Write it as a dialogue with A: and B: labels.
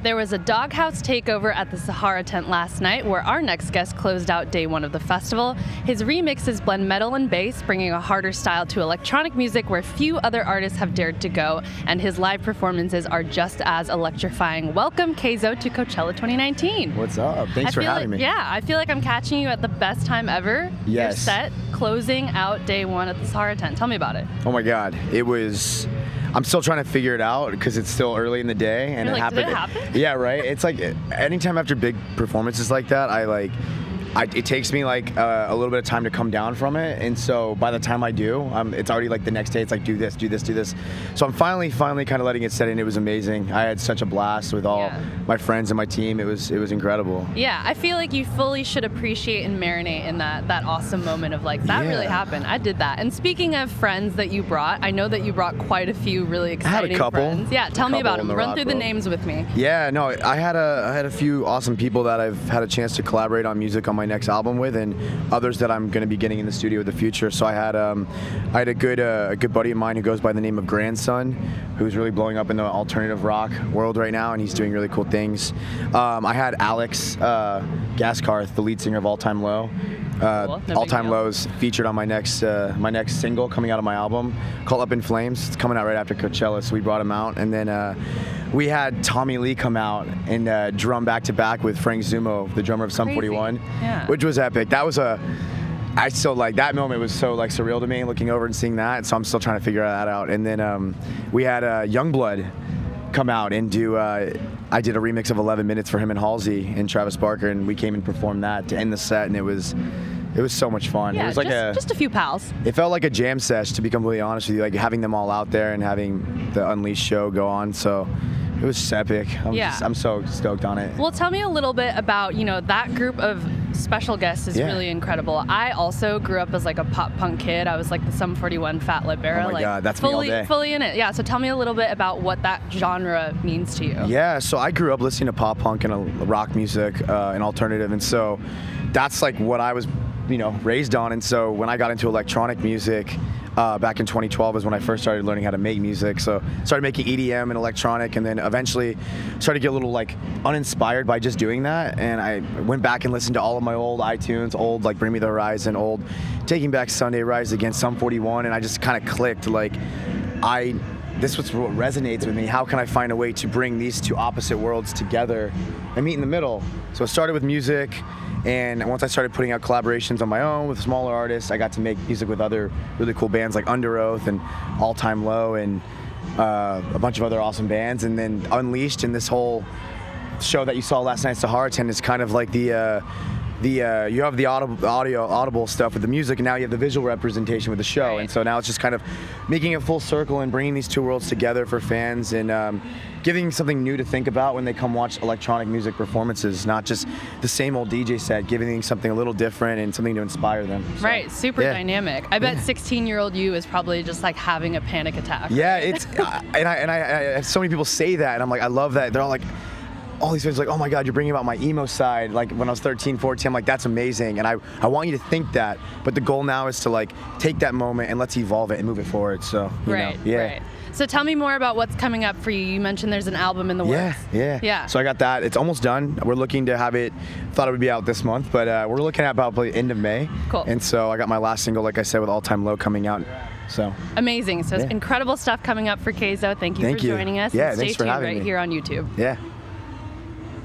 A: There was a doghouse takeover at the Sahara tent last night where our next guest closed out day one of the festival. His remixes blend metal and bass, bringing a harder style to electronic music where few other artists have dared to go, and his live performances are just as electrifying. Welcome, Kayzo, to Coachella 2019.
B: What's up? Thanks for having me.
A: Yeah, I feel like I'm catching you at the best time ever.
B: Yes.
A: Your set closing out day one at the Sahara tent. Tell me about it.
B: Oh my God, I'm still trying to figure it out because it's still early in the day, and
A: You're
B: it
A: like,
B: happened.
A: Did it happen?
B: Yeah, right. It's like anytime after big performances like that, it takes me like a little bit of time to come down from it, and so by the time I do, it's already like the next day. It's like do this. So I'm finally kind of letting it set in. It was amazing. I had such a blast with all my friends and my team. It was incredible.
A: Yeah, I feel like you fully should appreciate and marinate in that awesome moment of like that really happened. I did that. And speaking of friends that you brought, I know that you brought quite a few really exciting
B: I had a couple.
A: friends. Yeah, tell me about them. Run through the names with me.
B: Yeah, no, I had a few awesome people that I've had a chance to collaborate on music on my next album with, and others that I'm going to be getting in the studio in the future. So I had a good buddy of mine who goes by the name of Grandson, who's really blowing up in the alternative rock world right now, and he's doing really cool things. I had Alex Gaskarth, the lead singer of All Time Low.
A: Cool.
B: All Time Low's featured on my next single coming out of my album called Up in Flames. It's coming out right after Coachella, so we brought him out. And then we had Tommy Lee come out and drum back to back with Frank Zumo, the drummer of Sum 41, which was epic. I still like that moment. Was so like surreal to me looking over and seeing that. So I'm still trying to figure that out. And then we had Youngblood come out and do. I did a remix of 11 Minutes for him and Halsey and Travis Barker, and we came and performed that to end the set, and it was so much fun.
A: Yeah,
B: it was like
A: just a few pals.
B: It felt like a jam sesh, to be completely honest with you, like having them all out there and having the Unleashed show go on. So it was epic. I'm so stoked on it.
A: Well, tell me a little bit about, that group of special guests is really incredible. I also grew up as like a pop punk kid. I was like the Sum 41 Fat Lip era.
B: Oh my God, that's
A: fully,
B: me all day.
A: Fully in it. Yeah, so tell me a little bit about what that genre means to you.
B: Yeah, so I grew up listening to pop punk and rock music and alternative, and so that's like what I was raised on. And so when I got into electronic music back in 2012 is when I first started learning how to make music. So started making EDM and electronic, and then eventually started to get a little like uninspired by just doing that. And I went back and listened to all of my old iTunes, old like Bring Me the Horizon, old Taking Back Sunday, Rise Against, Sum 41, and I just kind of clicked like this was what resonates with me. How can I find a way to bring these two opposite worlds together and meet in the middle? So it started with music, and once I started putting out collaborations on my own with smaller artists, I got to make music with other really cool bands like Under Oath and All Time Low and a bunch of other awesome bands. And then Unleashed and this whole show that you saw last night, Sahara Tent, is kind of like you have the audible stuff with the music, and now you have the visual representation with the show. And so now it's just kind of making it full circle and bringing these two worlds together for fans, and giving something new to think about when they come watch electronic music performances, not just the same old DJ set, giving something a little different and something to inspire them. So,
A: right, super dynamic. I bet 16-year-old you is probably just like having a panic attack.
B: Yeah, it's and I have so many people say that, and I'm like, I love that. They're all like, all these fans are like, oh my God, you're bringing about my emo side. Like when I was 13, 14, I'm like, that's amazing. And I want you to think that. But the goal now is to like take that moment and let's evolve it and move it forward. So,
A: right. So tell me more about what's coming up for you. You mentioned there's an album in the works.
B: Yeah. So I got that. It's almost done. We're looking to have it, thought it would be out this month, but we're looking at probably end of May.
A: Cool.
B: And so I got my last single, like I said, with All Time Low coming out. So
A: amazing. So incredible stuff coming up for Kayzo. Thank you for joining us.
B: Yeah,
A: and
B: thanks for having me.
A: Stay tuned right here on YouTube.
B: Yeah.